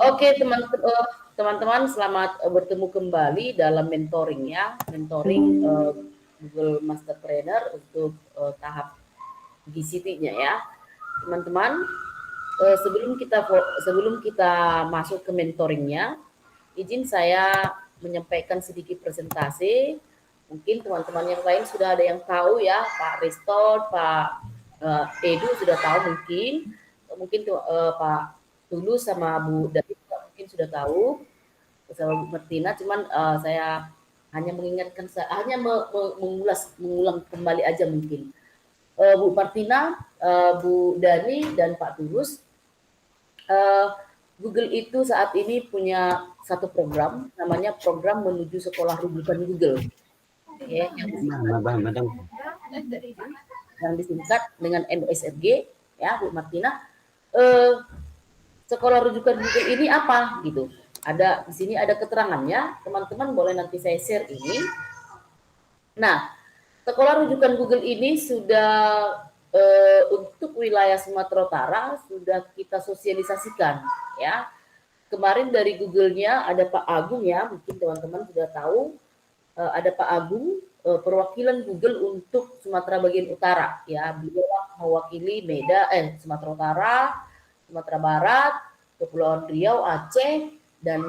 Oke, teman-teman, selamat bertemu kembali dalam mentoring Google Master Trainer untuk tahap GCT-nya ya, teman-teman. Sebelum kita masuk ke mentoringnya, izin saya menyampaikan sedikit presentasi. Mungkin teman-teman yang lain sudah ada yang tahu ya, Pak Riston, Pak Edu sudah tahu mungkin Pak Tulus sama Bu David mungkin sudah tahu, sama Bu Martina. Cuman saya hanya mengingatkan, mengulang kembali aja mungkin. Bu Martina, Bu Dani dan Pak Tulus, Google itu saat ini punya satu program, namanya program menuju sekolah rujukan Google. Okay, yang disingkat dengan MSRG, ya Bu Martina. Sekolah rujukan Google ini apa gitu? Ada di sini ada keterangannya, teman-teman boleh nanti saya share ini. Nah, sekolah rujukan Google ini sudah untuk wilayah Sumatera Utara sudah kita sosialisasikan ya. Kemarin dari Google-nya ada Pak Agung ya, mungkin teman-teman sudah tahu, ada Pak Agung, perwakilan Google untuk Sumatera bagian utara ya. Beliau mewakili Sumatera Utara, Sumatera Barat, Kepulauan Riau, Aceh dan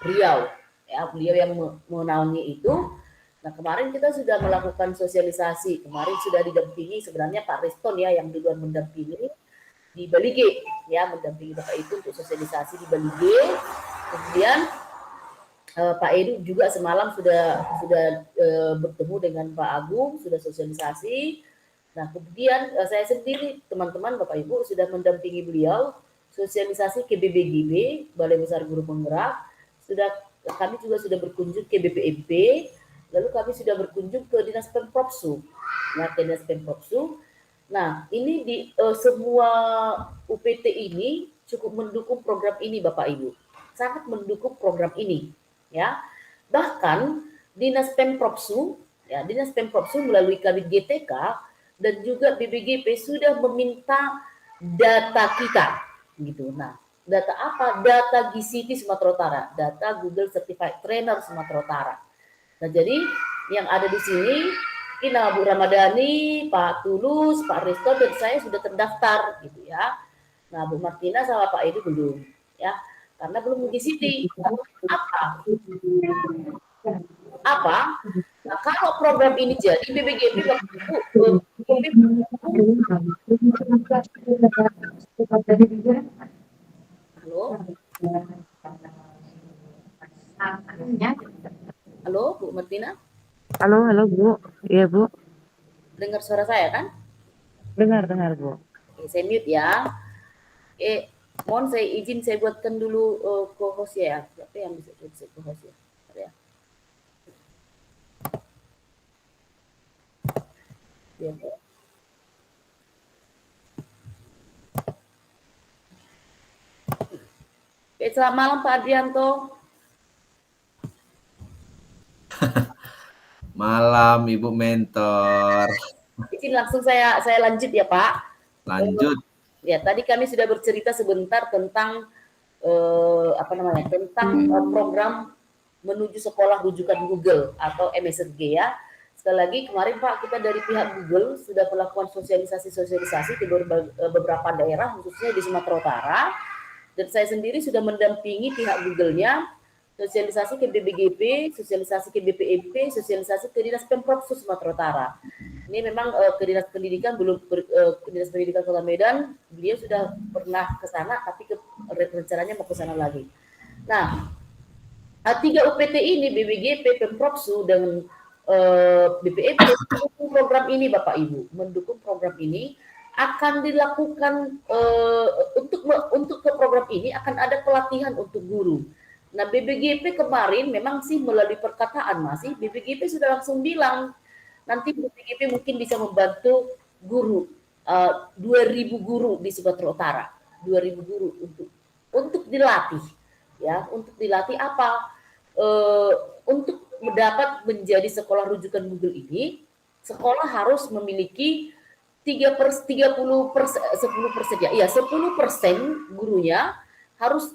Riau ya. Beliau yang menaungi itu. Nah, kemarin kita sudah melakukan sosialisasi. Kemarin sudah didampingi sebenarnya Pak Riston ya yang duluan mendampingi di Bali G ya, mendampingi Bapak itu untuk sosialisasi di Bali G. Kemudian Pak Edu juga semalam sudah bertemu dengan Pak Agung, sudah sosialisasi. Nah, kemudian saya sendiri, teman-teman, Bapak Ibu sudah mendampingi beliau sosialisasi ke BBGB, Balai Besar Guru Penggerak. Kami juga sudah berkunjung ke BPMP. Lalu kami sudah berkunjung ke Dinas Pemprovsu. Nah, ke Dinas Pemprovsu. Nah, ini di semua UPT ini cukup mendukung program ini, Bapak Ibu. Sangat mendukung program ini, ya. Bahkan Dinas Pemprovsu, ya, Dinas Pemprovsu melalui Kabid GTK dan juga BBGP sudah meminta data kita, gitu. Nah, data apa? Data GCT Sumatera Utara, data Google Certified Trainer Sumatera Utara. Nah, jadi yang ada di sini, nama Bu Ramadhani, Pak Tulus, Pak Risto, dan saya sudah terdaftar, gitu ya. Nah, Bu Martina sama Pak Edu belum, ya, karena belum GCT. Apa? Nah, kalau program ini jadi BBGP, Halo, Bu Martina? Halo Bu, iya Bu. Dengar suara saya kan? Dengar Bu. Oke, saya mute ya. Mohon saya izin saya buatkan dulu co-host ya. Siapa yang bisa co-host ya? Selamat malam Pak Adrianto. Malam Ibu Mentor. Izin langsung saya lanjut ya Pak. Lanjut. Ya, tadi kami sudah bercerita sebentar tentang program menuju sekolah rujukan Google atau MSRG ya. Sekali lagi kemarin Pak, kita dari pihak Google sudah melakukan sosialisasi ke beberapa daerah khususnya di Sumatera Utara, dan saya sendiri sudah mendampingi pihak Google-nya sosialisasi ke BBGP, sosialisasi ke BPMP, sosialisasi ke Dinas Pemprov Sumatera Utara. Ini memang ke Dinas Pendidikan Dinas Pendidikan Kota Medan, beliau sudah pernah ke sana, tapi rencananya mau ke sana lagi. Nah, 3 UPT ini, BBGP, Pemprovsu, dan BPMP mendukung program ini, Bapak Ibu. Mendukung program ini akan dilakukan untuk ke program ini akan ada pelatihan untuk guru. Nah, BBGP kemarin memang sih melalui perkataan masih BBGP sudah langsung bilang nanti BBGP mungkin bisa membantu guru 2.000 guru di Sumatera Utara, 2.000 guru untuk dilatih ya, untuk dilatih apa? Untuk mendapat menjadi sekolah rujukan Google ini, sekolah harus memiliki 10% gurunya harus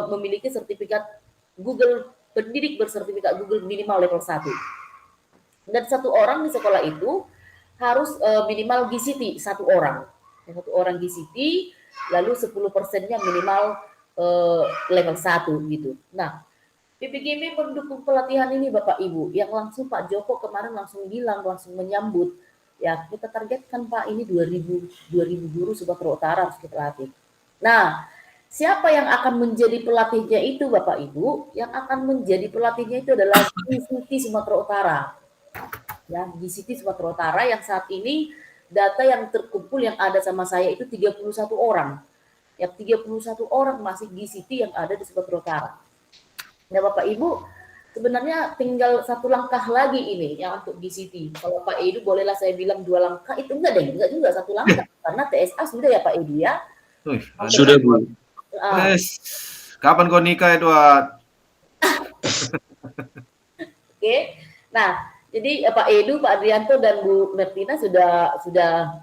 memiliki sertifikat Google, pendidik bersertifikat Google minimal level 1. Dan satu orang di sekolah itu harus minimal GCT satu orang. Satu orang GCT, lalu 10%-nya minimal level 1 gitu. Nah, PPGP mendukung pelatihan ini Bapak Ibu, yang langsung Pak Joko kemarin langsung bilang, langsung menyambut. Ya, kita targetkan Pak, ini 2000 guru Sumatera Utara harus kita latih. Nah, siapa yang akan menjadi pelatihnya itu Bapak Ibu? Yang akan menjadi pelatihnya itu adalah GCT Sumatera Utara. Ya, GCT Sumatera Utara yang saat ini data yang terkumpul yang ada sama saya itu 31 orang. Yang 31 orang masih GCT yang ada di Sumatera Utara. Nah Bapak Ibu, sebenarnya tinggal satu langkah lagi ini yang untuk GCT. Kalau Pak Edu bolehlah saya bilang 2 langkah, itu enggak juga 1 langkah. Karena TSA sudah ya Pak Edu ya. Sudah Bu. Kapan kau nikah Edward? Oke. Nah, jadi Pak Edu, Pak Adrianto dan Bu Mertina sudah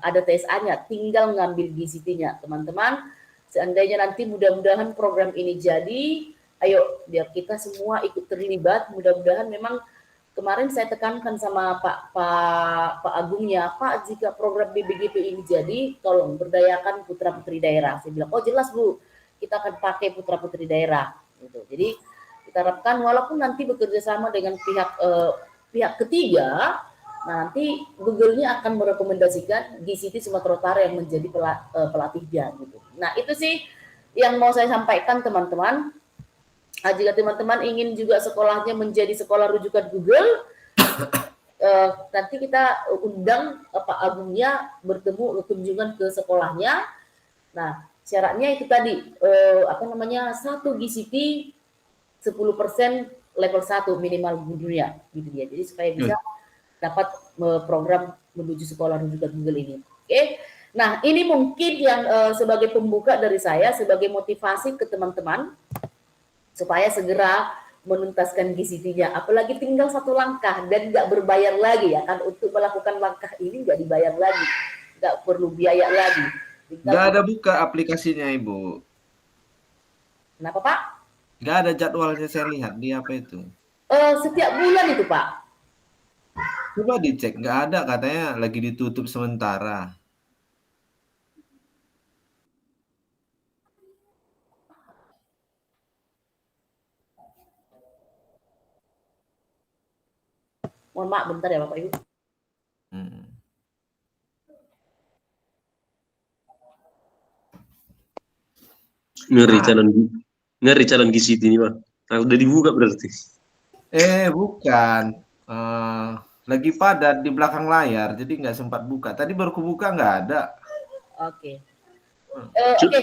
ada TSA-nya, tinggal ngambil GCT-nya, teman-teman. Seandainya nanti mudah-mudahan program ini jadi, ayo biar kita semua ikut terlibat. Mudah-mudahan memang kemarin saya tekankan sama Pak Agungnya, Pak, jika program BBGP ini jadi, tolong berdayakan putra-putri daerah. Saya bilang, oh jelas Bu, kita akan pakai putra-putri daerah. Gitu. Jadi kita harapkan walaupun nanti bekerja sama dengan pihak ketiga, nah nanti Google-nya akan merekomendasikan GCT Sumatera Utara yang menjadi pelatihnya. Gitu. Nah itu sih yang mau saya sampaikan teman-teman. Nah, jika teman-teman ingin juga sekolahnya menjadi sekolah rujukan Google, nanti kita undang Pak Agungnya bertemu kunjungan ke sekolahnya. Nah, syaratnya itu tadi satu GCT 10% level 1 minimal dunia gitu ya. Jadi supaya bisa dapat program menuju sekolah rujukan Google ini. Oke. Nah, ini mungkin yang sebagai pembuka dari saya sebagai motivasi ke teman-teman supaya segera menuntaskan GCT-nya. Apalagi tinggal 1 langkah dan nggak berbayar lagi ya kan, untuk melakukan langkah ini nggak dibayar lagi, nggak perlu biaya lagi. Nggak ada buka aplikasinya Ibu. Kenapa Pak? Nggak ada jadwalnya, saya lihat di apa itu. Setiap bulan itu Pak. Coba dicek, nggak ada, katanya lagi ditutup sementara. Mohon maaf bentar ya Bapak Ibu. Ngeri calon GCT ini Pak. Nah, udah dibuka berarti. Bukan. Lagi padat di belakang layar, jadi nggak sempat buka. Tadi baru kubuka nggak ada. Oke. Oke,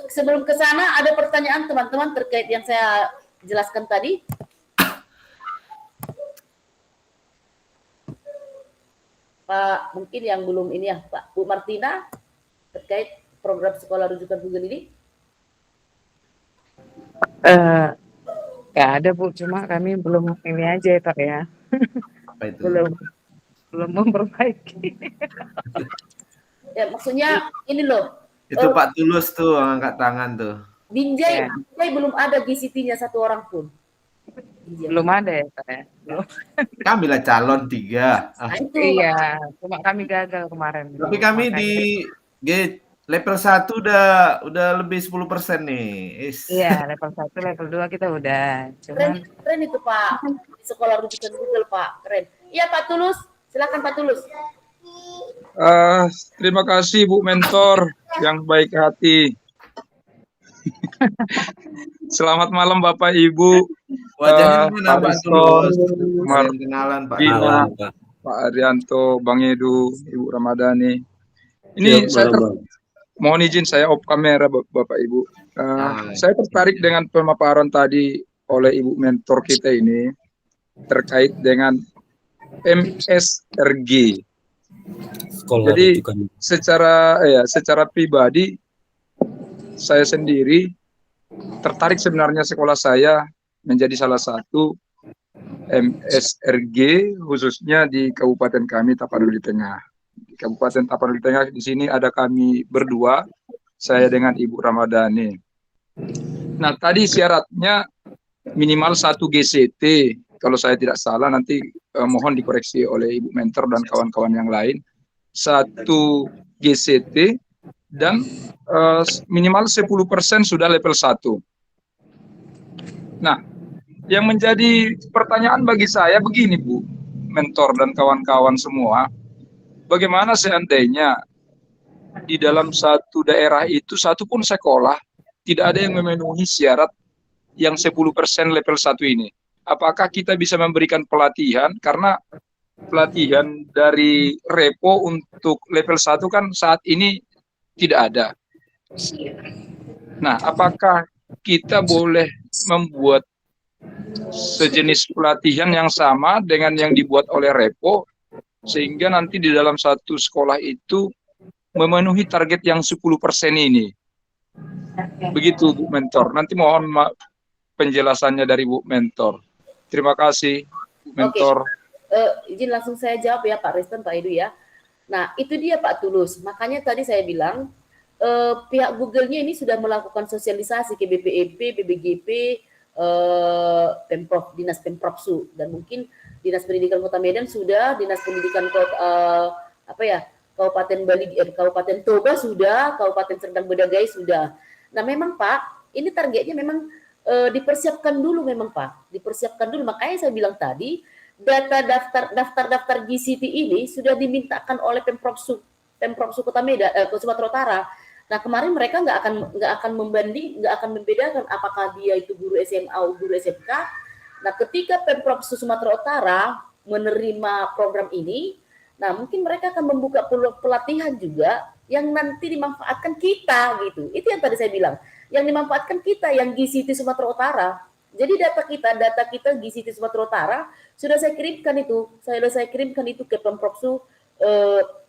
sebelum ke sana ada pertanyaan teman-teman terkait yang saya jelaskan tadi. Pak, mungkin yang belum ini ya, Pak, Bu Martina terkait program sekolah rujukan Google ini. Nggak ada Bu, cuma kami belum ini aja ya Pak ya. Apa itu? belum memperbaiki. Ya maksudnya ini loh. Itu Pak Tulus tuh angkat tangan tuh. Binjai belum ada GCT-nya 1 orang pun. Belum ada ya Pak ya. Belum. Kami lah calon 3. Iya, cuma kami gagal kemarin. Tapi kami di level 1 udah lebih 10% nih. Iya, level 1, level 2 kita udah. Cuman keren itu Pak. Di sekolah rujukan Google Pak, keren. Iya Pak Tulus, silakan Pak Tulus. Terima kasih Bu Mentor yang baik hati. Selamat malam Bapak Ibu. Wajahnya mana Pak Tulus? Kenalan Pak Dina, Pak Arianto, Bang Edu, Ibu Ramadhani. Ini saya mohon izin saya off kamera Bapak Ibu. Saya tertarik dengan pemaparan tadi oleh Ibu Mentor kita ini terkait dengan MSRG. Jadi secara pribadi saya sendiri tertarik sebenarnya sekolah saya menjadi salah satu MSRG khususnya di Kabupaten kami Tapanuli Tengah. Di Kabupaten Tapanuli Tengah di sini ada kami berdua, saya dengan Ibu Ramadhani. Nah, tadi syaratnya minimal 1 GCT. Kalau saya tidak salah, nanti mohon dikoreksi oleh Ibu Mentor dan kawan-kawan yang lain. 1 GCT dan minimal 10% sudah level 1. Nah, yang menjadi pertanyaan bagi saya begini, Bu Mentor dan kawan-kawan semua, bagaimana seandainya di dalam satu daerah itu satu pun sekolah tidak ada yang memenuhi syarat yang 10% level 1 ini? Apakah kita bisa memberikan pelatihan? Karena pelatihan dari Repo untuk level 1 kan saat ini tidak ada. Nah, apakah kita boleh membuat sejenis pelatihan yang sama dengan yang dibuat oleh Repo, sehingga nanti di dalam satu sekolah itu memenuhi target yang 10% ini? Begitu, Bu Mentor. Nanti mohon penjelasannya dari Bu Mentor. Terima kasih, Bu Mentor. Izin langsung saya jawab ya Pak Riston, Pak Edu ya. Nah, itu dia Pak Tulus. Makanya tadi saya bilang pihak Google-nya ini sudah melakukan sosialisasi ke BPEP, BBGP, Pemprov, Dinas Pemprovsu, dan mungkin Dinas Pendidikan Kota Medan sudah, Dinas Pendidikan Kota Kabupaten Bali, Kabupaten Toba sudah, Kabupaten Serdang Bedagai sudah. Nah, memang Pak, ini targetnya memang dipersiapkan dulu memang Pak, dipersiapkan dulu. Makanya saya bilang tadi, data daftar GCT ini sudah dimintakan oleh Pemprovsu Kota Medan, Sumatera Utara. Nah, kemarin mereka nggak akan membedakan apakah dia itu guru SMA atau guru SMK. Nah, ketika Pemprovsu Sumatera Utara menerima program ini, nah mungkin mereka akan membuka pelatihan juga yang nanti dimanfaatkan kita gitu. Itu yang tadi saya bilang, yang dimanfaatkan kita yang GCT Sumatera Utara. Jadi data kita GCT Sumatera Utara sudah saya kirimkan itu ke Pemprovsu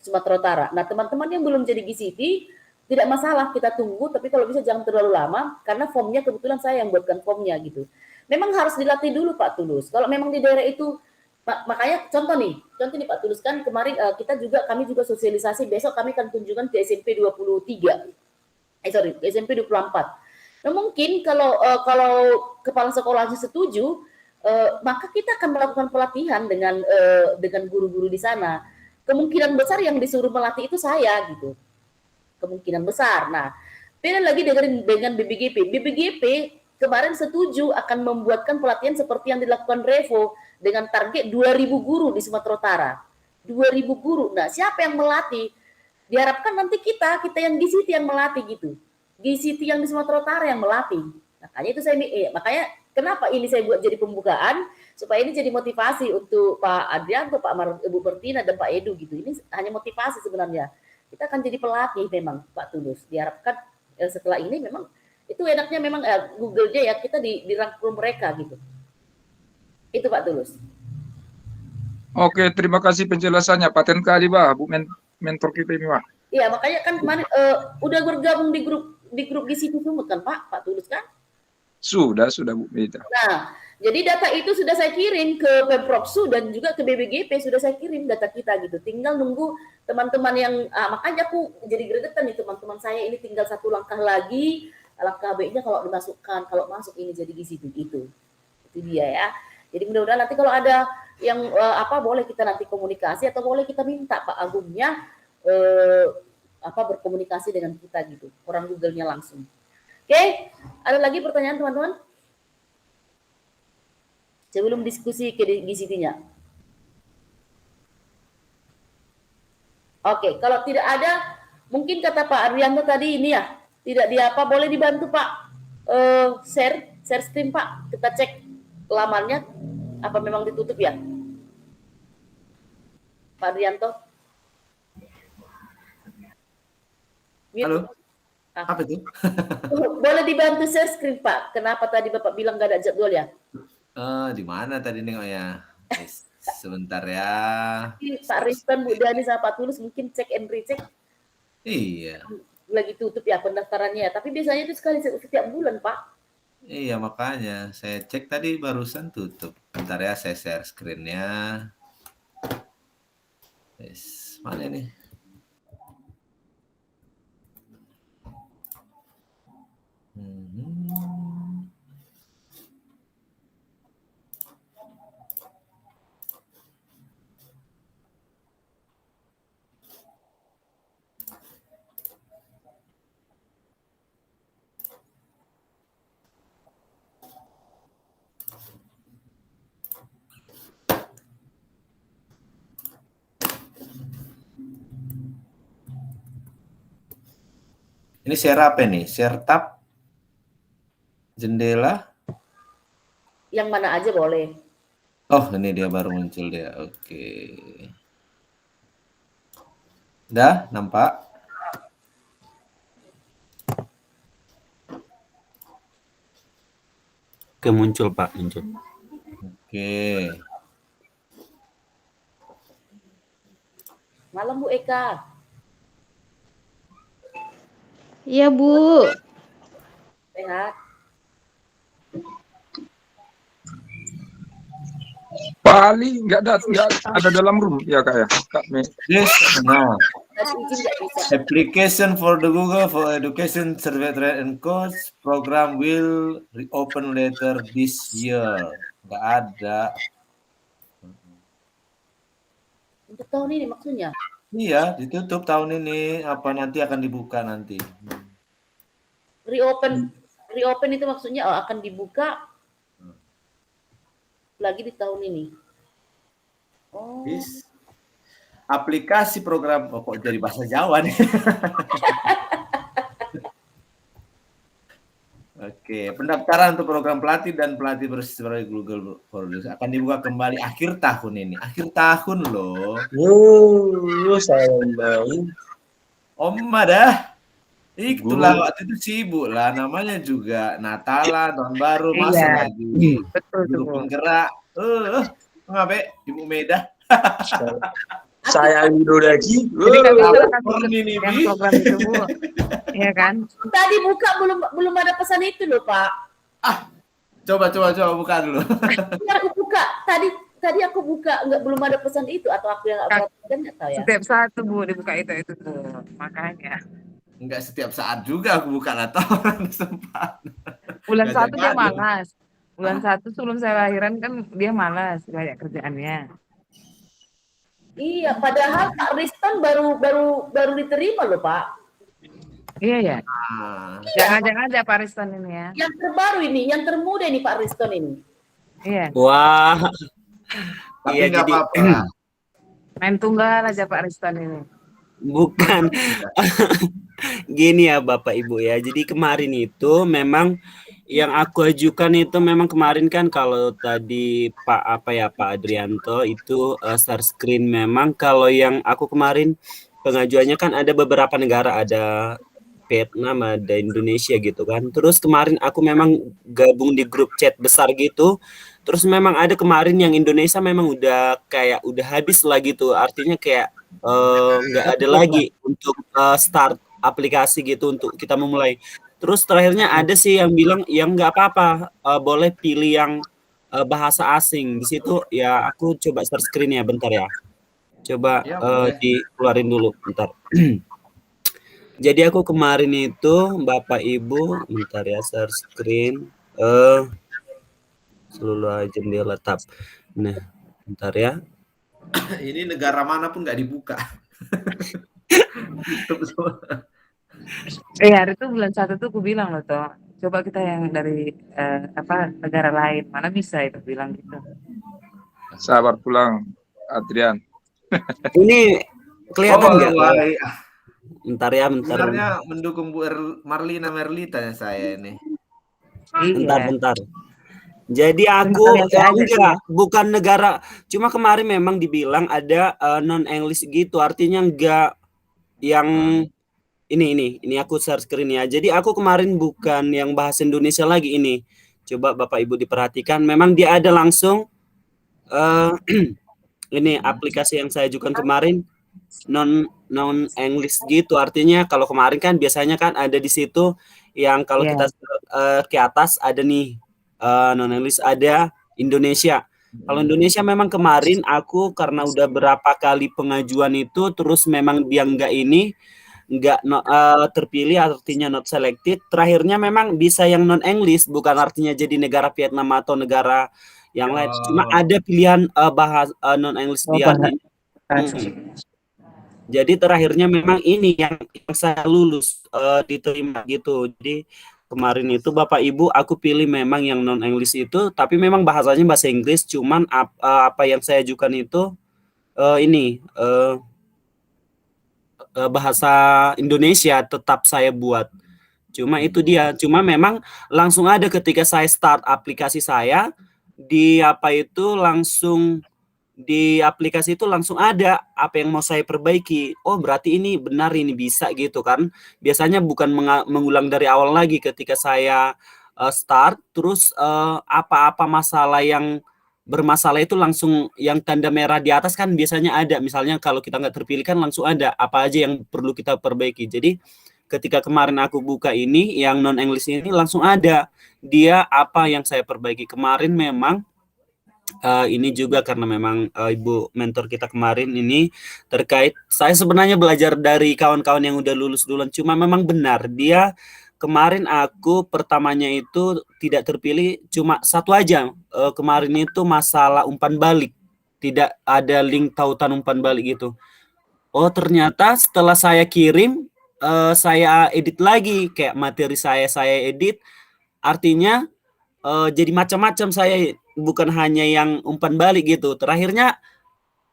Sumatera Utara. Nah, teman-teman yang belum jadi GCT tidak masalah, kita tunggu, tapi kalau bisa jangan terlalu lama karena formnya kebetulan saya yang buatkan formnya gitu. Memang harus dilatih dulu Pak Tulus. Kalau memang di daerah itu, makanya contoh nih Pak Tulus kan kemarin kami juga sosialisasi, besok kami akan kunjungan ke SMP 23. SMP 24. Nah, mungkin kalau kepala sekolahnya setuju, maka kita akan melakukan pelatihan dengan guru-guru di sana. Kemungkinan besar yang disuruh melatih itu saya gitu. Kemungkinan besar. Nah, beda lagi dengan BBGP. BBGP kemarin setuju akan membuatkan pelatihan seperti yang dilakukan Revo dengan target 2.000 guru di Sumatera Utara. 2.000 guru. Nah, siapa yang melatih? Diharapkan nanti kita yang GCT yang melatih gitu. GCT yang di Sumatera Utara yang melatih. Makanya itu makanya kenapa ini saya buat jadi pembukaan supaya ini jadi motivasi untuk Pak Adrianto, Pak Ibu Bertina dan Pak Edu gitu. Ini hanya motivasi sebenarnya. Kita akan jadi pelatih memang Pak Tulus. Diharapkan setelah ini memang itu enaknya memang Google-nya ya kita dirangkul mereka gitu. Itu Pak Tulus. Oke, terima kasih penjelasannya. Paten kali Pak, Bu Mentor kita ini Pak. Iya, makanya kan kemarin udah bergabung di grup GCT Sumut kan Pak Tulus kan? Sudah Bu Mita. Nah, jadi data itu sudah saya kirim ke Pemprovsu dan juga ke BBGP, sudah saya kirim data kita gitu. Tinggal nunggu teman-teman yang makanya aku jadi gregetan nih teman-teman saya ini tinggal satu langkah lagi, langkah B-nya kalau dimasukkan, kalau masuk ini jadi di situ gitu. Itu dia ya. Jadi mudah-mudahan nanti kalau ada yang boleh kita nanti komunikasi atau boleh kita minta Pak Agungnya berkomunikasi dengan kita gitu. Orang Google-nya langsung. Oke, ada lagi pertanyaan teman-teman? Sebelum diskusi ke GCT-nya. Oke, kalau tidak ada, mungkin kata Pak Arianto tadi ini ya, tidak boleh dibantu Pak share screen Pak, kita cek lamannya apa memang ditutup ya, Pak Arianto. Halo, apa itu? Boleh dibantu share screen Pak, kenapa tadi Bapak bilang nggak ada jadwal ya? Di mana tadi nengoknya? Sebentar ya. Pak Riston, Bu Dani, sama Pak Tulus mungkin cek and recheck. Iya. Lagi tutup ya pendaftarannya. Tapi biasanya itu setiap bulan Pak. Iya makanya saya cek tadi barusan tutup. Bentar ya saya share screen-nya. Mana nih? Ini share apa nih? Share tab, jendela. Yang mana aja boleh. Oh, ini dia baru muncul dia. Oke. Udah, nampak? Oke, muncul Pak, muncul. Oke. Malam Bu Eka. Iya, Bu. Sehat. Pak Ali nggak ada dalam room ya Kak ya? Kak Mei. Yes, nah. Tadi izin nggak bisa. Application for the Google for Education Survey Trade and Course program will reopen later this year. Nggak ada. Untuk tahun ini maksudnya. Iya, ditutup tahun ini. Apa nanti akan dibuka nanti? Reopen itu maksudnya akan dibuka lagi di tahun ini. Oh. Yes. Aplikasi program kok jadi bahasa Jawa nih. Oke, pendaftaran untuk program pelatih dan pelatih bersertifikat Google Force akan dibuka kembali akhir tahun ini. Akhir tahun loh. Sayang banget. Oma dah. Itulah waktu itu sibuk lah, namanya juga Natalan, tahun baru, masa Iya. lagi Betul tuh, guru Bu. penggerak. Ngapain Ibu Meda? Saya Widodaki. Jadi nggak bisa kan Morning, ikut yang Ibi. program itu, Bu. Iya kan? Tadi buka belum ada pesan itu loh Pak. Coba buka dulu. Ini aku buka. Tadi aku buka belum ada pesan itu atau aku yang nggak perhatikan nggak tahu ya. Setiap saat tuh, Bu, dibuka itu tuh. Makanya. Enggak setiap saat juga aku buka atau orang sempat. Bulan Nggak 1 dia jadi. malas. Bulan 1 sebelum saya lahiran kan dia malas banyak kerjaannya. Iya, padahal Pak Riston baru diterima loh Pak. Iya ya. Nah, Jangan-jangan aja Pak Riston ini ya. Yang terbaru ini, yang termuda ini Pak Riston ini. Iya. Wah. tapi Iya, nggak jadi apa-apa. Main tunggal aja Pak Riston ini. bukan gini ya Bapak Ibu ya. Jadi kemarin itu memang yang aku ajukan itu memang kemarin kan kalau tadi Pak Adrianto itu share screen, memang kalau yang aku kemarin pengajuannya kan ada beberapa negara, ada Vietnam, ada Indonesia gitu kan. Terus kemarin aku memang gabung di grup chat besar gitu. Terus memang ada kemarin yang Indonesia memang udah habis lah gitu. Artinya kayak nggak ada lagi untuk start aplikasi gitu untuk kita memulai. Terus terakhirnya ada sih yang bilang yang nggak apa-apa, boleh pilih yang bahasa asing. Di situ ya aku coba share screen ya bentar ya. Coba Ya, boleh. dikeluarin dulu bentar. Jadi aku kemarin itu Bapak Ibu bentar ya, share screen seluruh jendela tab. Nah, bentar ya. Ini negara manapun nggak dibuka. Tutup semua. Hari itu bulan 1 tuh aku bilang loh toh. Coba kita yang dari negara lain, mana bisa itu bilang gitu. Sabar pulang, Adrian. Ini kelihatan nggak? Wah, Bentar ya, bentar. sebenarnya mendukung Bu Marlina Merlita ya saya ini. Bentar. Jadi aku enggak, bukan negara. Cuma kemarin memang dibilang ada non English gitu, artinya enggak yang ini aku share screen ya. Jadi aku kemarin bukan yang bahasa Indonesia lagi ini. Coba Bapak Ibu diperhatikan, memang dia ada langsung ini aplikasi yang saya ajukan kemarin non English gitu. Artinya kalau kemarin kan biasanya kan ada di situ yang kalau kita ke atas ada nih non English, ada Indonesia. Kalau Indonesia memang kemarin aku karena udah berapa kali pengajuan itu terus memang dia enggak terpilih, artinya not selected. Terakhirnya memang bisa yang non English, bukan artinya jadi negara Vietnam atau negara yang lain. Cuma ada pilihan bahasa non English dia. Jadi terakhirnya memang ini yang saya lulus diterima gitu. Jadi kemarin itu Bapak Ibu aku pilih memang yang non English itu, tapi memang bahasanya bahasa Inggris. Cuman apa yang saya ajukan itu bahasa Indonesia tetap saya buat. Cuma itu dia, cuma memang langsung ada ketika saya start aplikasi saya di apa itu langsung di aplikasi itu langsung ada apa yang mau saya perbaiki. Oh, berarti ini benar, ini bisa gitu kan. Biasanya bukan mengulang dari awal lagi ketika saya start terus apa-apa masalah yang bermasalah itu langsung yang tanda merah di atas kan biasanya ada. Misalnya kalau kita nggak terpilih kan langsung ada apa aja yang perlu kita perbaiki. Jadi ketika kemarin aku buka ini yang non English ini langsung ada dia apa yang saya perbaiki kemarin. Memang ini juga karena memang ibu mentor kita kemarin ini terkait saya sebenarnya belajar dari kawan-kawan yang udah lulus duluan, cuma memang benar dia kemarin aku pertamanya itu tidak terpilih cuma satu aja. Kemarin itu masalah umpan balik, tidak ada link tautan umpan balik gitu. Oh, ternyata setelah saya kirim saya edit lagi kayak materi saya edit, artinya jadi macam-macam saya, bukan hanya yang umpan balik gitu. Terakhirnya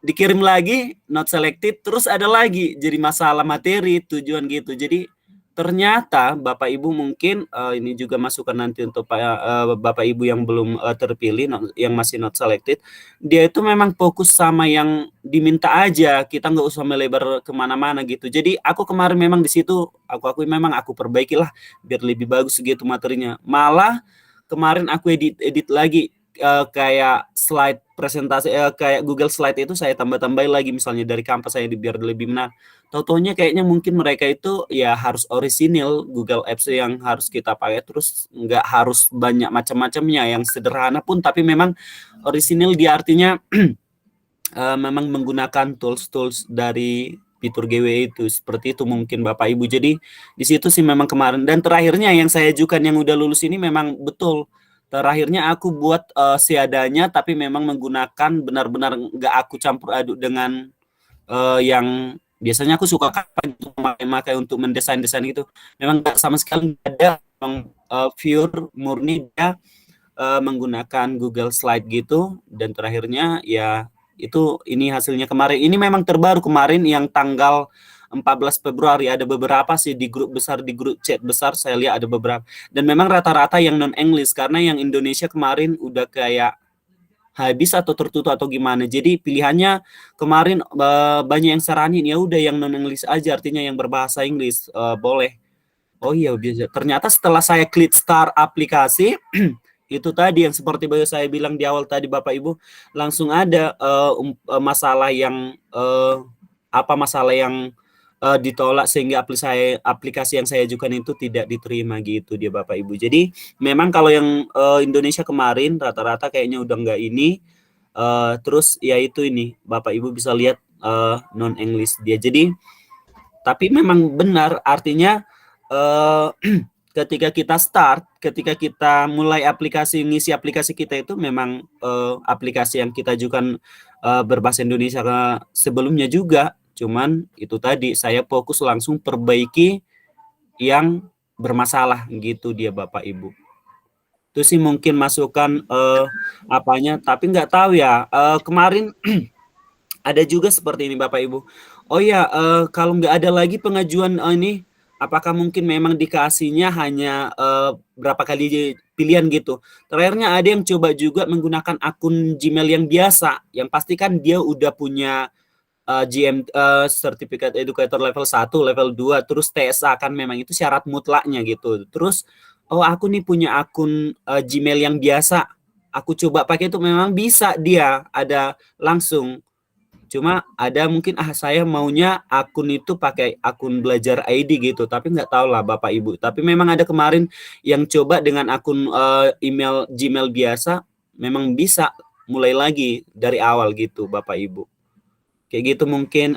dikirim lagi not selected, terus ada lagi jadi masalah materi tujuan gitu. Jadi ternyata Bapak Ibu mungkin ini juga masukan nanti untuk Bapak Ibu yang belum terpilih, yang masih not selected, dia itu memang fokus sama yang diminta aja, kita nggak usah melebar kemana-mana gitu. Jadi aku kemarin memang di situ aku memang aku perbaikilah biar lebih bagus gitu materinya. Malah kemarin aku edit lagi kayak slide presentasi kayak Google Slide itu saya tambah-tambahin lagi misalnya dari Canva saya biar lebih menarik. Taunya kayaknya mungkin mereka itu ya harus orisinil Google Apps yang harus kita pakai, terus nggak harus banyak macam-macamnya, yang sederhana pun tapi memang orisinil dia artinya memang menggunakan tools dari fitur GW itu, seperti itu mungkin Bapak Ibu. Jadi di situ sih memang kemarin, dan terakhirnya yang saya ajukan yang udah lulus ini memang betul. Terakhirnya aku buat seadanya, tapi memang menggunakan benar-benar nggak aku campur aduk dengan yang biasanya aku suka untuk memakai untuk mendesain-desain gitu. Memang nggak sama sekali ada pure murni dia menggunakan Google Slide gitu. Dan terakhirnya ya itu ini hasilnya kemarin. Ini memang terbaru kemarin yang tanggal 14 Februari, ada beberapa sih di grup besar, di grup chat besar saya lihat ada beberapa, dan memang rata-rata yang non English karena yang Indonesia kemarin udah kayak habis atau tertutup atau gimana. Jadi pilihannya kemarin banyak yang saranin ya udah yang non English aja, artinya yang berbahasa Inggris boleh. Oh iya bisa. Ternyata setelah saya klik start aplikasi itu tadi yang seperti saya bilang di awal tadi Bapak Ibu, langsung ada masalah yang masalah yang ditolak sehingga aplikasi yang saya ajukan itu tidak diterima gitu dia Bapak Ibu. Jadi memang kalau yang Indonesia kemarin rata-rata kayaknya udah enggak ini. Terus ya itu ini Bapak Ibu bisa lihat non English dia. Jadi tapi memang benar artinya ketika kita start, ketika kita mulai ngisi aplikasi kita itu memang aplikasi yang kita ajukan berbahasa Indonesia sebelumnya juga. Cuman itu tadi saya fokus langsung perbaiki yang bermasalah gitu dia Bapak Ibu. Itu sih mungkin masukan apanya, tapi nggak tahu ya kemarin ada juga seperti ini Bapak Ibu. Oh ya kalau nggak ada lagi pengajuan ini, apakah mungkin memang dikasihnya hanya berapa kali pilihan gitu. Terakhirnya ada yang coba juga menggunakan akun Gmail yang biasa, yang pasti kan dia udah punya Certificate Educator level 1, level 2, terus TSA kan memang itu syarat mutlaknya gitu. Terus oh aku nih punya akun Gmail yang biasa, aku coba pakai itu memang bisa dia ada langsung. Cuma ada mungkin saya maunya akun itu pakai akun belajar ID gitu, tapi nggak tahu lah Bapak Ibu. Tapi memang ada kemarin yang coba dengan akun email Gmail biasa, memang bisa mulai lagi dari awal gitu Bapak Ibu. Kayak gitu mungkin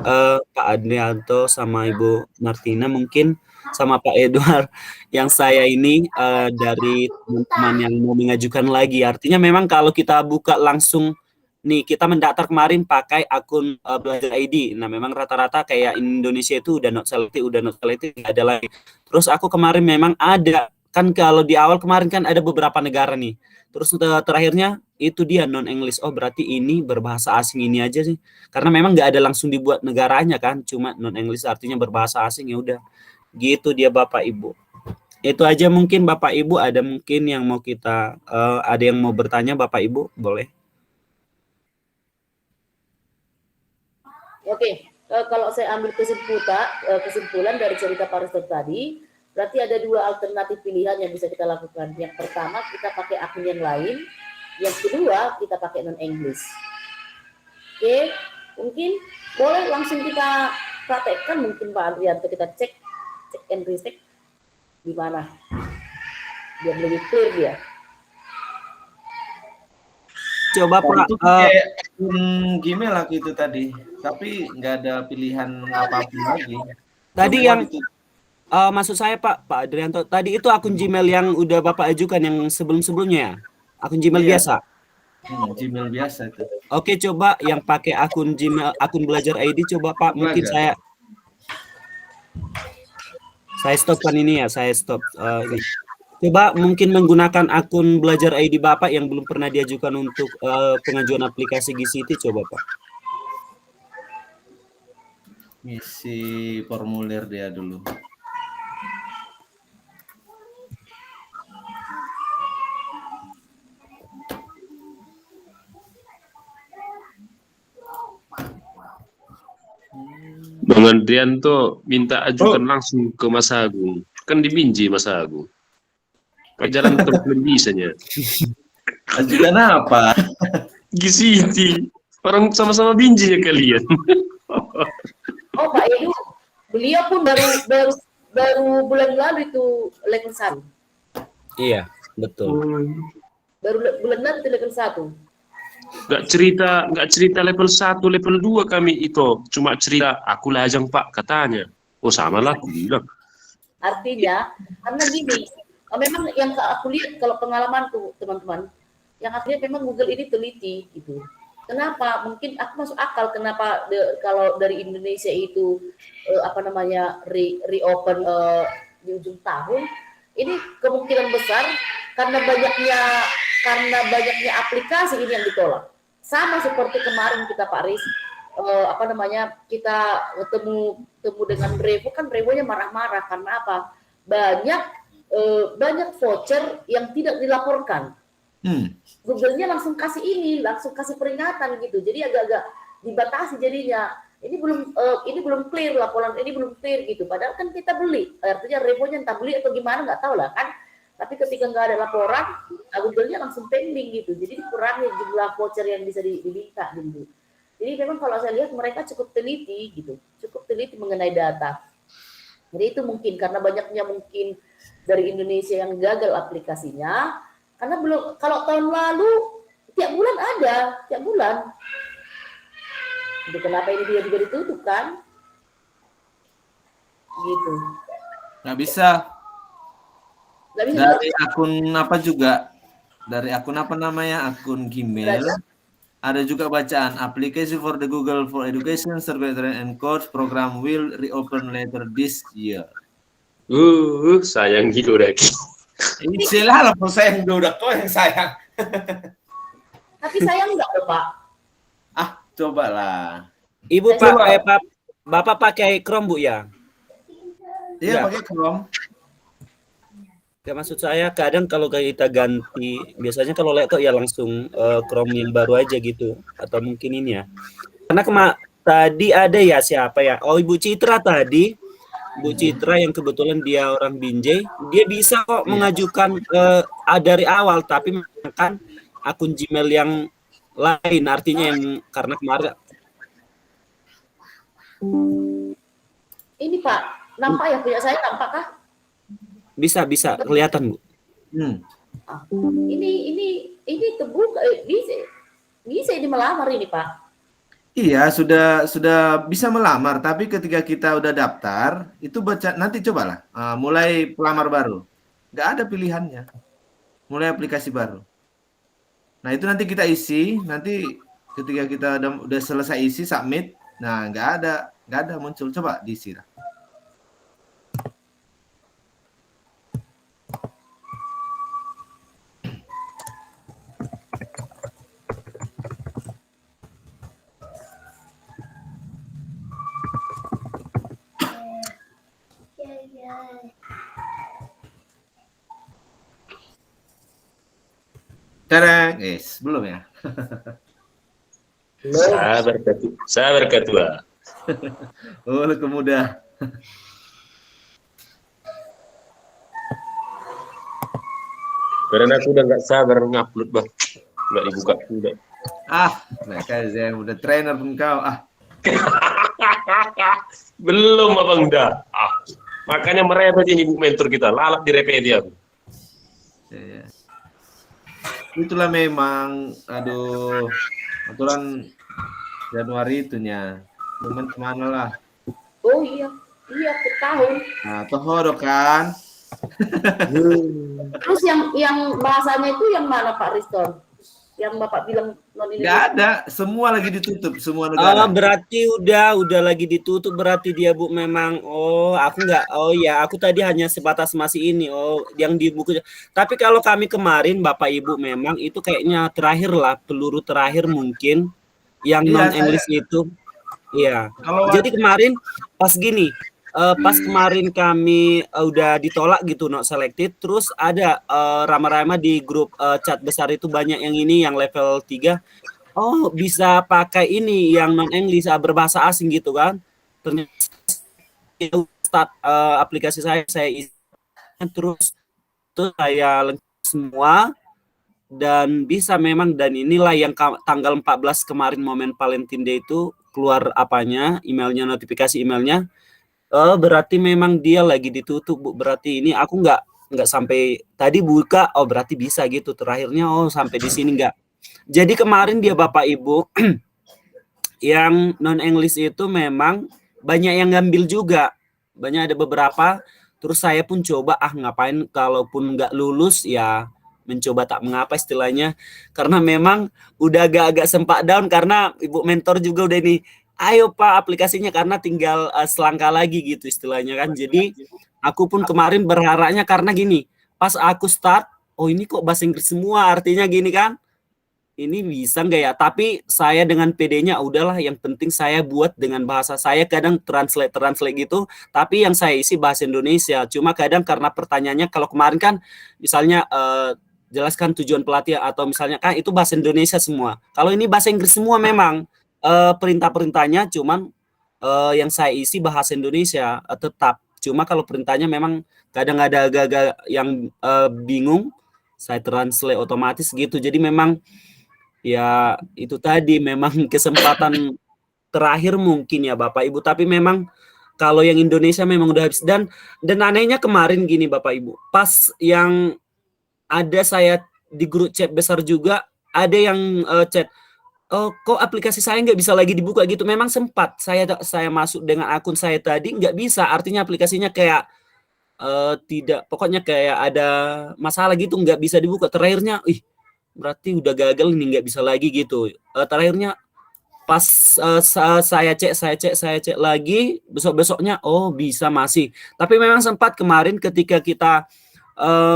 Pak Adrianto sama Ibu Martina mungkin sama Pak Edward yang saya ini dari teman-teman yang mau mengajukan lagi. Artinya memang kalau kita buka langsung nih, kita mendaftar kemarin pakai akun belajar ID. Nah memang rata-rata kayak Indonesia itu udah not selected nggak ada lagi. Terus aku kemarin memang ada kan, kalau di awal kemarin kan ada beberapa negara nih. Terus terakhirnya itu dia non English. Oh berarti ini berbahasa asing ini aja sih. Karena memang nggak ada langsung dibuat negaranya kan, cuma non English artinya berbahasa asing, ya udah. Gitu dia Bapak Ibu. Itu aja mungkin Bapak Ibu, ada mungkin yang mau kita ada yang mau bertanya Bapak Ibu, boleh. Oke, kalau saya ambil kesimpulan dari cerita Pak Risto tadi, berarti ada dua alternatif pilihan yang bisa kita lakukan. Yang pertama, kita pakai akun yang lain. Yang kedua, kita pakai non-English. Oke, mungkin boleh langsung kita praktekkan, mungkin Pak Adrianto, kita cek and recheck gimana biar lebih clear dia. Coba Pak, Itu pakai akun Gmail lah itu tadi, tapi nggak ada pilihan apapun lagi. tadi Semua yang itu maksud saya Pak Adrianto, tadi itu akun Gmail yang udah Bapak ajukan yang sebelum-sebelumnya ya? Akun Gmail Iya. biasa? Gmail biasa itu. Oke, coba yang pakai akun Gmail, akun Belajar ID, coba Pak, mungkin Belajar. saya stopkan ini ya, saya stop ini. Coba mungkin menggunakan akun Belajar ID Bapak yang belum pernah diajukan untuk pengajuan aplikasi GCT, coba Pak. Ngisi formulir dia dulu. Bang Adrianto minta ajukan langsung ke Mas Agung. Kan di Binjai Mas Agung. Pak jalan tetap belum bisanya. Ajukan apa? GCT. Orang sama-sama Binjai ya kalian. Oh Pak Edu, beliau pun baru bulan lalu itu level 1. Iya, betul. Baru bulan lalu itu level 1. Nggak cerita level 1, level 2 kami itu. Cuma cerita, aku lajang Pak, katanya. Oh sama lah, aku bilang. Artinya, karena gini, memang yang aku lihat kalau pengalamanku teman-teman, yang aku lihat memang Google ini teliti gitu. Kenapa? Mungkin aku masuk akal kenapa kalau dari Indonesia itu reopen di ujung tahun, ini kemungkinan besar karena banyaknya aplikasi ini yang ditolak. Sama seperti kemarin kita Pak Riz, kita temu dengan Revo, kan Revonya marah-marah karena apa? Banyak voucher yang tidak dilaporkan. Google-nya langsung kasih peringatan gitu. Jadi agak-agak dibatasi jadinya. Ini belum clear laporan, ini belum clear gitu. Padahal kan kita beli, artinya Revonya entah beli atau gimana nggak tahu lah kan. Tapi ketika nggak ada laporan, Google-nya langsung pending gitu. Jadi dikurangi jumlah voucher yang bisa diminta gitu. Jadi memang kalau saya lihat mereka cukup teliti gitu, cukup teliti mengenai data. Jadi itu mungkin karena banyaknya mungkin dari Indonesia yang gagal aplikasinya, karena belum, kalau tahun lalu tiap bulan ada, tiap bulan. Jadi kenapa ini dia juga ditutup kan? Gitu. Nggak bisa. Nggak bisa Dari akun apa juga? Dari akun apa namanya? Akun Gmail. Ada juga bacaan application for the Google for Education Survey and Course program will reopen later this year. Sayang gitu udah. Istilah lah, sayang udah kok yang sayang. Tapi sayang nggak loh Pak? Cobalah. Ibu Bapak pakai Chrome Bu ya? Iya, pakai Chrome. Ya maksud saya kadang kalau kita ganti, biasanya kalau laptop ya langsung Chrome yang baru aja gitu, atau mungkin ini ya. Karena tadi ada ya siapa ya? Oh Ibu Citra tadi, Bu Citra yang kebetulan dia orang Binjai, dia bisa kok mengajukan dari awal, tapi kan akun Gmail yang lain, artinya yang karena kemarin. Ini Pak, nampak ya punya saya nampakkah? Bisa kelihatan Bu. Ini terbuka, bisa ini melamar ini Pak. Iya, sudah bisa melamar, tapi ketika kita udah daftar, itu baca nanti cobalah mulai pelamar baru. Nggak ada pilihannya. Mulai aplikasi baru. Nah, itu nanti kita isi, nanti ketika kita udah selesai isi submit, nah nggak ada muncul. Coba diisi lah. Tadang, belum ya? Sabar ketua. Oh, lu kemudah. Karena aku udah nggak sabar ngupload bang, nggak dibuka udah. Mereka yang udah trainer pun kau. Belum abang dah. Makanya merepet ini bu mentor kita, lalap direpet dia. Ya. Itulah memang, aduh, aturan Januari itunya. Cuman kemana lah? Oh iya, ke tahun. Nah, tohoro kan? Terus yang bahasanya itu yang mana Pak Riston? Yang Bapak bilang non ini? Nggak ada, semua lagi ditutup, semua negara. Berarti udah lagi ditutup berarti dia Bu memang. Aku tadi hanya sebatas masih ini. Yang di buku. Tapi kalau kami kemarin Bapak Ibu memang itu kayaknya terakhir lah, peluru terakhir mungkin yang Iya, non English itu. Iya. Kalau Jadi kemarin pas gini, pas kemarin kami udah ditolak gitu not selected, terus ada rama-rama di grup chat besar itu banyak yang ini yang level 3. Oh, bisa pakai ini yang non English berbahasa asing gitu kan. Ternyata start aplikasi saya isi terus saya lengkap semua dan bisa memang, dan inilah yang tanggal 14 kemarin momen Valentine Day itu keluar emailnya, notifikasi emailnya. Berarti memang dia lagi ditutup Bu. Berarti ini aku nggak sampai tadi buka. Berarti bisa gitu. Terakhirnya sampai di sini nggak. Jadi kemarin dia Bapak Ibu yang non English itu memang banyak yang ngambil juga. Banyak, ada beberapa. Terus saya pun coba ngapain kalaupun nggak lulus ya mencoba tak mengapa istilahnya, karena memang udah agak-agak sempat down karena Ibu mentor juga udah ini, ayo Pak aplikasinya karena tinggal selangkah lagi gitu istilahnya kan. Jadi aku pun kemarin berharapnya karena gini, pas aku start, ini kok bahasa Inggris semua, artinya gini kan, ini bisa nggak ya? Tapi saya dengan PD-nya udahlah, yang penting saya buat dengan bahasa saya, kadang translate gitu, tapi yang saya isi bahasa Indonesia. Cuma kadang karena pertanyaannya kalau kemarin kan misalnya jelaskan tujuan pelatihan atau misalnya kan itu bahasa Indonesia semua. Kalau ini bahasa Inggris semua memang perintah-perintahnya, cuman yang saya isi bahasa Indonesia tetap. Cuma kalau perintahnya memang kadang ada agak-agak yang bingung, saya translate otomatis gitu. Jadi memang ya itu tadi memang kesempatan terakhir mungkin ya Bapak Ibu. Tapi memang kalau yang Indonesia memang udah habis, dan anehnya kemarin gini Bapak Ibu, pas yang ada saya di grup chat besar juga ada yang chat, kok aplikasi saya nggak bisa lagi dibuka gitu. Memang sempat saya masuk dengan akun saya tadi nggak bisa, artinya aplikasinya kayak tidak, pokoknya kayak ada masalah gitu, nggak bisa dibuka. Terakhirnya berarti udah gagal ini, nggak bisa lagi gitu. Terakhirnya pas saya cek lagi besoknya bisa masih. Tapi memang sempat kemarin ketika kita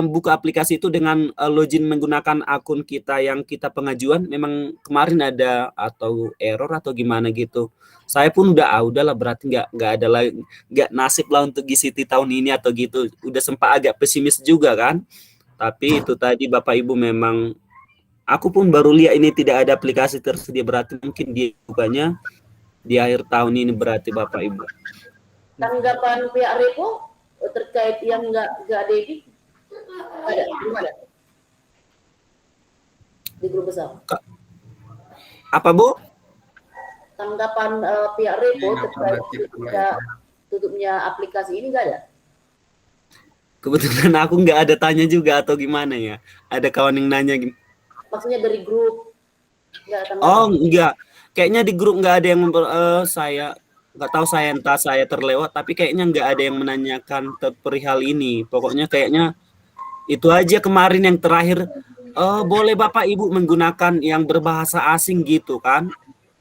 buka aplikasi itu dengan login menggunakan akun kita yang kita pengajuan, memang kemarin ada atau error atau gimana gitu. Saya pun udahlah berarti nggak ada lagi, nggak nasib lah untuk GCT tahun ini atau gitu. Udah sempat agak pesimis juga kan. Tapi itu tadi Bapak Ibu, memang aku pun baru lihat ini tidak ada aplikasi tersedia, berarti mungkin dia bukanya di akhir tahun ini berarti Bapak Ibu. Tanggapan pihak Repo terkait yang nggak ada ini? Ada di grup besar. Apa Bu? Tanggapan pihak Repo terkait tutupnya aplikasi ini nggak ada? Kebetulan aku nggak ada tanya juga atau gimana ya. Ada kawan yang nanya gini. Maksudnya dari grup? Enggak. Kayaknya di grup nggak ada yang saya nggak tahu, saya entah saya terlewat, tapi kayaknya nggak ada yang menanyakan perihal ini. Pokoknya kayaknya itu aja kemarin yang terakhir, boleh Bapak Ibu menggunakan yang berbahasa asing gitu kan.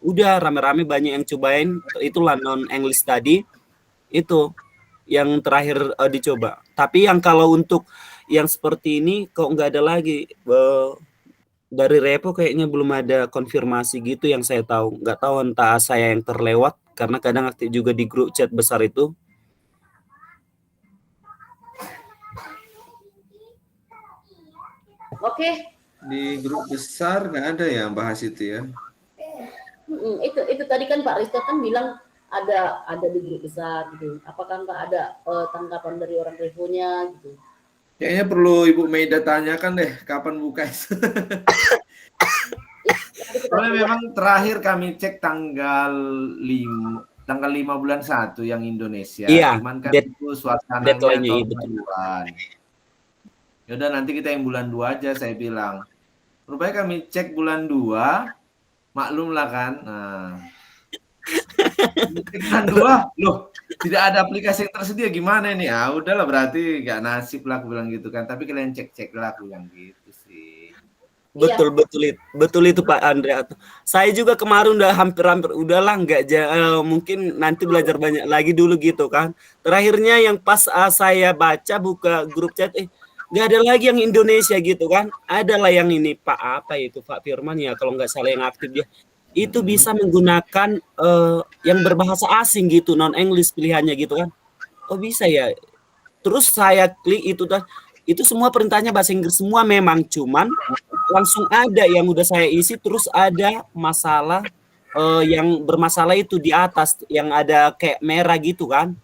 Udah rame-rame banyak yang cobain, itulah non English tadi. Itu yang terakhir dicoba. Tapi yang kalau untuk yang seperti ini kok nggak ada lagi. Dari Repo kayaknya belum ada konfirmasi gitu yang saya tahu. Nggak tahu entah saya yang terlewat, karena kadang aktif juga di grup chat besar itu. Oke, Di grup besar nggak ada yang bahas itu ya. Itu tadi kan Pak Risto kan bilang ada di grup besar gitu. Apakah nggak ada tanggapan dari orang refonya gitu? Kayaknya perlu Ibu Meida tanyakan deh kapan buka itu. Soalnya memang terakhir kami cek tanggal 5 bulan 1 yang Indonesia. Iya, Cuman kan itu suasananya deadline-nya tahun itu. baruan. Yaudah nanti kita yang bulan 2 aja saya bilang. Rupanya kami cek bulan 2, maklum lah kan. Nah, bulan 2, loh tidak ada aplikasi yang tersedia gimana ini? Ah udahlah berarti nggak nasib lah aku bilang gitu kan. Tapi kalian cek-cek lah aku bilang gitu sih. Betul itu Pak Andrea. Saya juga kemarin udah hampir udahlah mungkin nanti belajar banyak lagi dulu gitu kan. Terakhirnya yang pas saya baca buka grup chat nggak ada lagi yang Indonesia gitu kan. Adalah yang ini Pak apa itu Pak Firman ya kalau nggak salah yang aktif dia. Itu bisa menggunakan yang berbahasa asing gitu, non English pilihannya gitu kan. Oh bisa ya. Terus saya klik itu semua perintahnya bahasa Inggris semua memang, cuman langsung ada yang udah saya isi, terus ada masalah yang bermasalah itu di atas yang ada kayak merah gitu kan.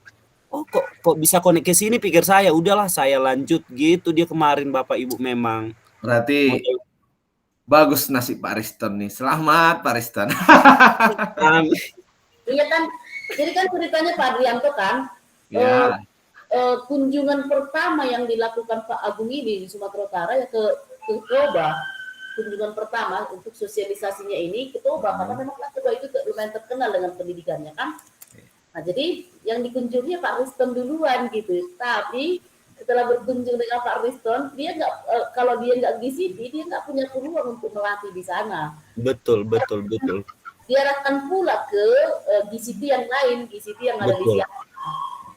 Oh kok bisa connect ke sini, pikir saya. Udahlah saya lanjut gitu dia kemarin Bapak Ibu memang. Berarti bagus nasib Pak Riston nih. Selamat Pak Riston. Iya kan. Jadi kan ceritanya Pak Adrianto kan. Ya. Kunjungan pertama yang dilakukan Pak Agung ini di Sumatera Utara ya ke Toba. Kunjungan pertama untuk sosialisasinya ini ke Toba karena memang Toba itu lumayan terkenal dengan pendidikannya kan. Nah jadi yang dikunjungi Pak Riston duluan gitu. Tapi setelah berkunjung dengan Pak Riston, dia nggak kalau dia nggak GCT, dia nggak punya peluang untuk melatih di sana. Betul. Diarahkan pula ke GCT yang lain, GCT yang ada di sana.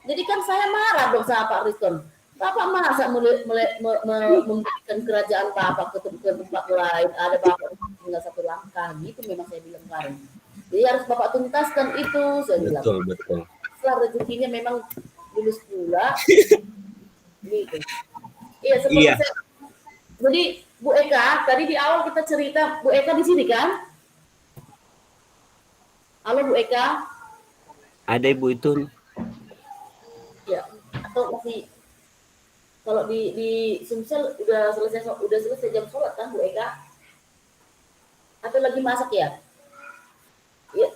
Jadi kan saya marah dong sama Pak Riston. Bapak masa memberikan kerajaan Bapak ke tempat lain, ada Bapak tinggal satu langkah, gitu memang saya bilang kemarin. Jadi harus Bapak tuntaskan itu, saya bilang. Betul. Setelah rezekinya memang lulus pula. Gitu. Iya, seperti Iya. Jadi Bu Eka, tadi di awal kita cerita, Bu Eka di sini kan? Halo Bu Eka. Ada Ibu itu. Ya, atau masih kalau di Sumsel udah selesai jam sholat kan Bu Eka? Atau lagi masak ya? Iya.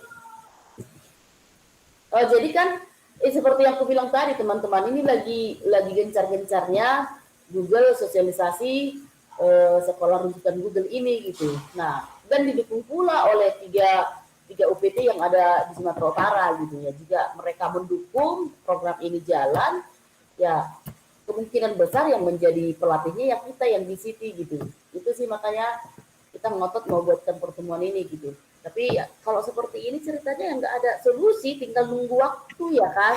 Oh, jadi kan seperti yang aku bilang tadi teman-teman, ini lagi gencar-gencarnya Google sosialisasi sekolah rujukan Google ini gitu. Nah, dan didukung pula oleh tiga UPT yang ada di Sumatera Utara gitu ya. Jika mereka mendukung program ini jalan, ya kemungkinan besar yang menjadi pelatihnya ya kita yang di City gitu. Itu sih makanya kita ngotot mau buatkan pertemuan ini gitu. Tapi ya, kalau seperti ini ceritanya nggak ada solusi, tinggal nunggu waktu ya kan.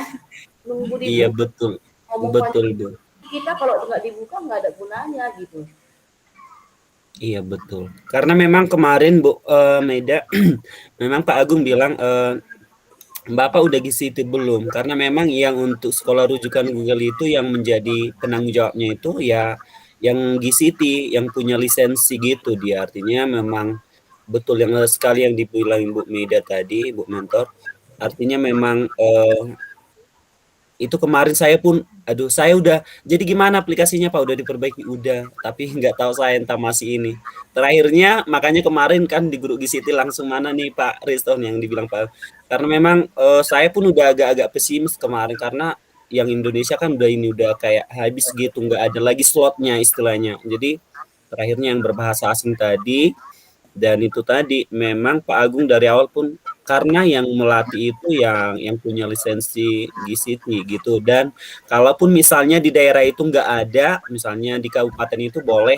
Nunggu dibuka. Iya betul. Betul. Kita kalau nggak dibuka nggak ada gunanya gitu. Iya betul. Karena memang kemarin Bu Meda, memang Pak Agung bilang Bapak udah GCT belum? Karena memang yang untuk sekolah rujukan Google itu yang menjadi penanggung jawabnya itu ya yang GCT, yang punya lisensi gitu dia. Artinya memang betul yang sekali yang dibilang Bu Meda tadi, Bu Mentor. Artinya memang itu kemarin saya pun, saya udah, jadi gimana aplikasinya Pak? Udah diperbaiki? Udah, tapi nggak tahu saya entah masih ini. Terakhirnya, makanya kemarin kan di grup GCT langsung mana nih Pak Riston yang dibilang Pak. Karena memang saya pun udah agak-agak pesimis kemarin, karena yang Indonesia kan udah kayak habis gitu, nggak ada lagi slotnya istilahnya. Jadi terakhirnya yang berbahasa asing tadi, dan itu tadi memang Pak Agung dari awal pun karena yang melatih itu yang punya lisensi GCT gitu, dan kalaupun misalnya di daerah itu nggak ada, misalnya di kabupaten itu boleh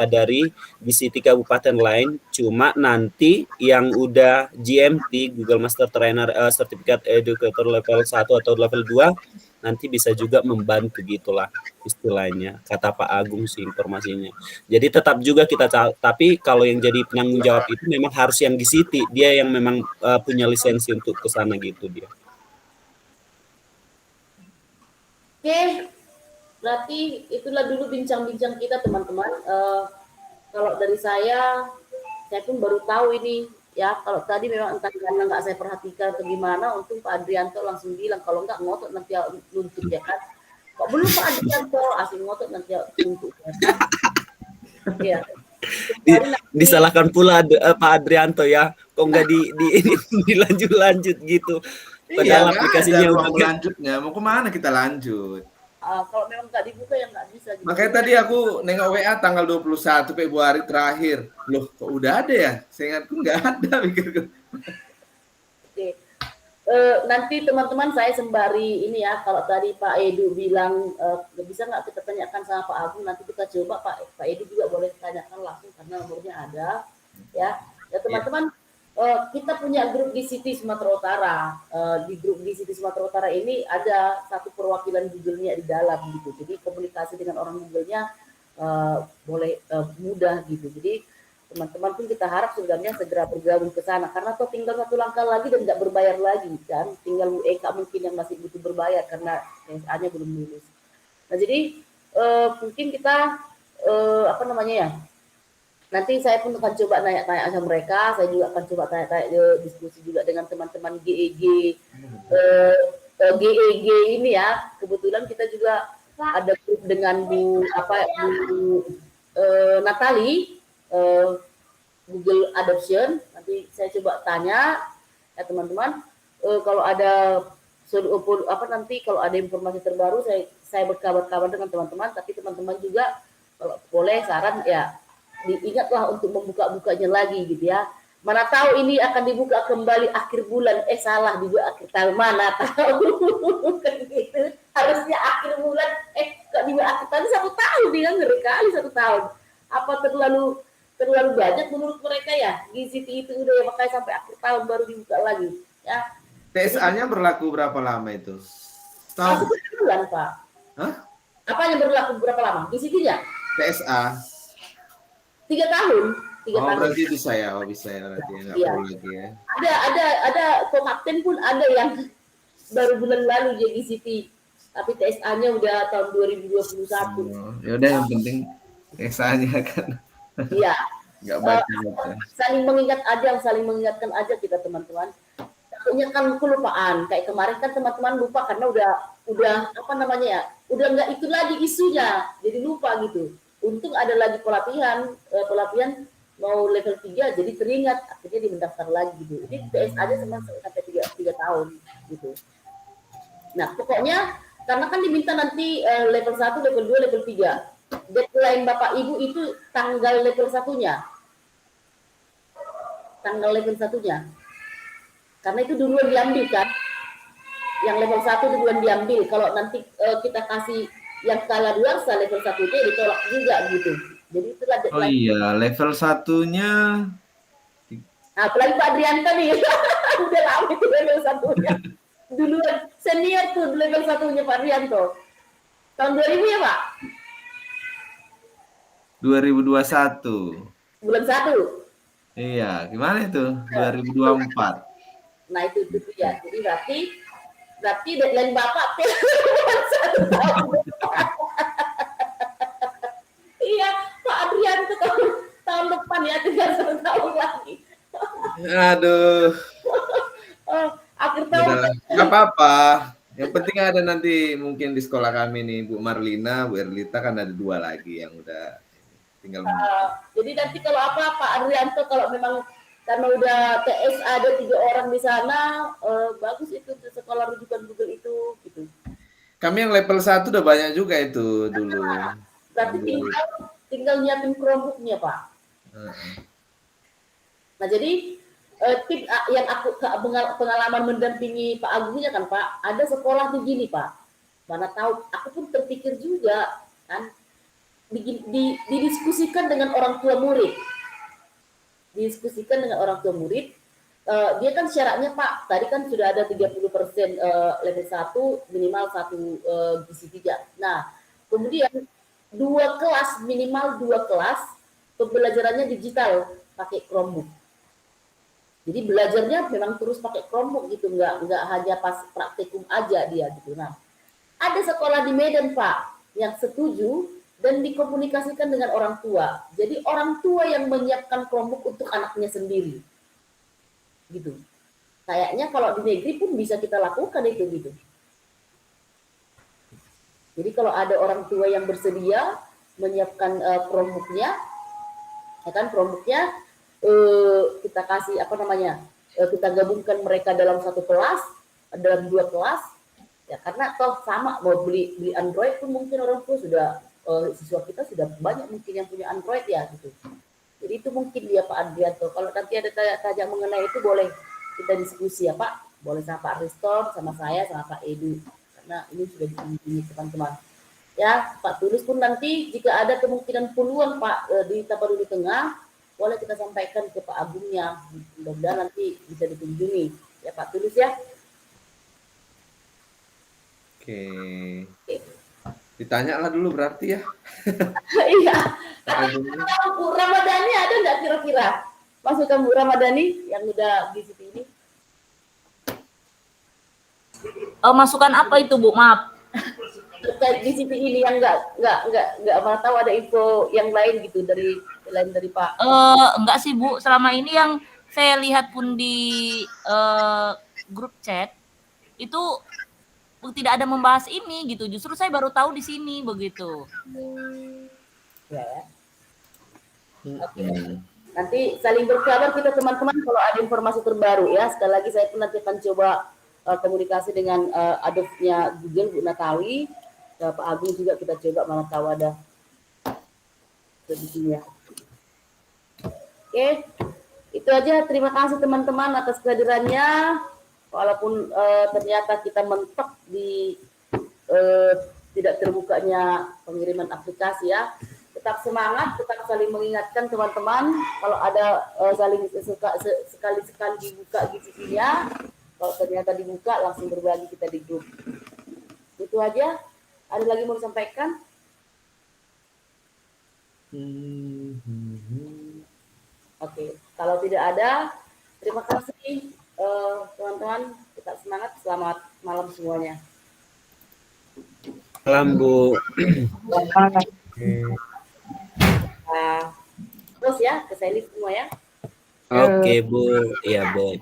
dari GCT kabupaten lain, cuma nanti yang udah GMT Google Master Trainer Certificate Educator level 1 atau level 2 nanti bisa juga membantu gitulah istilahnya, kata Pak Agung sih informasinya. Jadi tetap juga kita, tapi kalau yang jadi penanggung jawab itu memang harus yang di City, dia yang memang punya lisensi untuk ke sana gitu dia. Oke, berarti itulah dulu bincang-bincang kita teman-teman. Kalau dari saya pun baru tahu ini ya. Kalau tadi memang entah karena nggak saya perhatikan atau gimana, untung Pak Adrianto langsung bilang, kalau nggak ngotot nanti nuntut ya kan. Kok belum Pak Adrianto asing ngotot nanti nuntut ya kan. Iya. Disalahkan pula Pak Adrianto ya, kok nggak ini dilanjut gitu. Padahal Iya, aplikasinya udah udah lanjutnya. Mau kemana kita lanjut? Kalau memang nggak dibuka ya nggak bisa. Gitu. Makanya tadi aku nengok WA tanggal 21 Februari terakhir. Loh, kok udah ada ya? Saya ingatku nggak ada, pikirku. Oke. Nanti teman-teman saya sembari ini ya, kalau tadi Pak Edu bilang bisa nggak kita tanyakan sama Pak Agung, nanti kita coba Pak Edu juga boleh tanyakan langsung karena nomornya ada ya. Ya teman-teman, kita punya grup di City Sumatera Utara. Di grup di City Sumatera Utara ini ada satu perwakilan Google-nya di dalam gitu. Jadi komunikasi dengan orang Google-nya boleh mudah gitu. Jadi teman-teman pun kita harap sebenarnya segera bergabung ke sana karena toh tinggal satu langkah lagi dan nggak berbayar lagi kan, tinggal UEK mungkin yang masih butuh berbayar karena TSA-nya belum lulus. Nah jadi mungkin kita nanti saya pun akan coba tanya-tanya sama mereka, saya juga akan coba tanya-tanya diskusi juga dengan teman-teman GEG ini ya. Kebetulan kita juga ada grup dengan Bu Natali, Google Adoption. Nanti saya coba tanya ya teman-teman, kalau ada nanti kalau ada informasi terbaru saya berkabar dengan teman-teman. Tapi teman-teman juga kalau boleh saran ya diingatlah untuk membuka-bukanya lagi gitu ya. Mana tahu ini akan dibuka kembali akhir bulan, salah juga akhir tahun, mana tahu kan gitu. Harusnya akhir bulan, kok dibuka akhir tahun 1 tahun, dia ngeri kali 1 tahun. Apa terlalu banyak menurut mereka ya? GCT itu udah ya, makanya sampai akhir tahun baru dibuka lagi ya. TSA-nya berlaku berapa lama itu? Tahun bulan Pak. Hah? Apa yang berlaku berapa lama? GCT-nya? TSA. 3 tahun. 3 tahun. Berarti bisa ya, bisa ya berarti ya, nggak perlu lagi ya. Ada co-kapten pun ada yang baru bulan lalu jadi GCT, tapi TSA-nya udah tahun 2021. Ya udah, yang penting TSA-nya kan. Iya. Nggak baca. Saling mengingatkan aja kita teman-teman. Takutnya kan kelupaan. Kayak kemarin kan teman-teman lupa karena udah udah nggak itu lagi isunya, jadi lupa gitu. Untung ada lagi pelatihan mau level 3 jadi teringat, akhirnya dimendaftar lagi gitu. Jadi TSA-nya sampai 3 tahun gitu. Nah, pokoknya karena kan diminta nanti level 1, level 2, level 3. Deadline Bapak Ibu itu tanggal level 1-nya. Tanggal level 1-nya. Karena itu duluan diambil kan. Yang level 1 duluan diambil. Kalau nanti kita kasih yang kadaluarsa level 1-nya ditolak juga gitu. Jadi itulah deadline. Oh iya, level 1-nya. Nah, apalagi Pak Adrianto nih. Udah lama itu level 1-nya. Duluan senior tuh level 1-nya Pak Adrianto. Tahun 2000 ya, Pak? 2021. Bulan 1. Iya, gimana itu? 2024. Nah, itu ya. Jadi berarti deadline Bapak iya, Pak Adrianto tahun depan ya, tinggal 1 tahun lagi. Aduh. Akhir tahun. Nggak apa-apa. Yang penting ada nanti mungkin di sekolah kami nih, Bu Marlina, Bu Erlita, kan ada 2 lagi yang udah tinggal. Jadi nanti kalau apa Pak Adrianto, kalau memang karena udah TSA ada 3 orang di sana, bagus itu sekolah rujukan Google itu gitu. Kami yang level 1 udah banyak juga itu dulu. Berarti tinggal nyiapin Chromebook-nya, Pak. Nah, jadi tip yang aku pengalaman mendampingi Pak Agungnya kan, Pak, ada sekolah tuh gini, Pak. Mana tahu, aku pun terpikir juga kan, didiskusikan dengan orang tua murid. Dia kan syaratnya, Pak, tadi kan sudah ada 30% level 1 minimal 1 gizi 3. Nah, kemudian 2 kelas, minimal 2 kelas pembelajarannya digital pakai Chromebook. Jadi belajarnya memang terus pakai Chromebook gitu, nggak hanya pas praktikum aja dia gitu. Nah, ada sekolah di Medan, Pak, yang setuju dan dikomunikasikan dengan orang tua. Jadi orang tua yang menyiapkan Chromebook untuk anaknya sendiri. Gitu. Kayaknya kalau di negeri pun bisa kita lakukan itu gitu. Jadi kalau ada orang tua yang bersedia menyiapkan Chromebook-nya, ya kan Chromebook-nya kita kasih kita gabungkan mereka dalam satu kelas, dalam 2 kelas, ya karena toh sama mau beli Android pun mungkin orang tua sudah siswa kita sudah banyak mungkin yang punya Android ya gitu. Jadi itu mungkin dia Pak Adrianto. Kalau nanti ada tanya mengenai itu boleh kita diskusi ya Pak. Boleh sama Pak Riston, sama saya, sama Pak Edu. Karena ini sudah dikunjungi teman-teman. Ya Pak Tulus pun nanti jika ada kemungkinan peluang Pak di Tapanuli Tengah, boleh kita sampaikan ke Pak Agungnya. Mudah-mudahan nanti bisa dikunjungi. Ya Pak Tulus ya. Oke. Ditanyalah dulu berarti ya. Iya. Bu Ramadhani ada nggak kira-kira? Masukan Bu Ramadhani yang udah di situ ini? Masukan apa itu Bu? Maaf. Terkait di situ ini yang nggak mana tahu ada info yang lain gitu dari lain dari Pak. Enggak sih Bu. Selama ini yang saya lihat pun di grup chat itu tidak ada membahas ini gitu. Justru saya baru tahu di sini begitu. Ya. Oke. Nanti saling berkabar kita teman-teman kalau ada informasi terbaru ya. Sekali lagi saya pun nanti akan coba komunikasi dengan Adobe-nya Google Bu Natawi. Pak Agung juga kita coba mana tahu ada sedikitnya. Oke. Itu aja. Terima kasih teman-teman atas kehadirannya. Walaupun ternyata kita mentok di tidak terbukanya pengiriman aplikasi ya, tetap semangat, tetap saling mengingatkan teman-teman. Kalau ada saling sekali-sekali dibuka gizinya, kalau ternyata dibuka langsung berbagi kita di grup. Itu aja. Ada lagi mau disampaikan? Oke, kalau tidak ada, terima kasih. Teman-teman, tetap semangat. Selamat malam semuanya. Salam Bu. Terus ya, ke Sally semua ya. Oke Bu, iya Bu.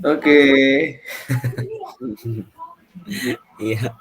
Oke. Iya.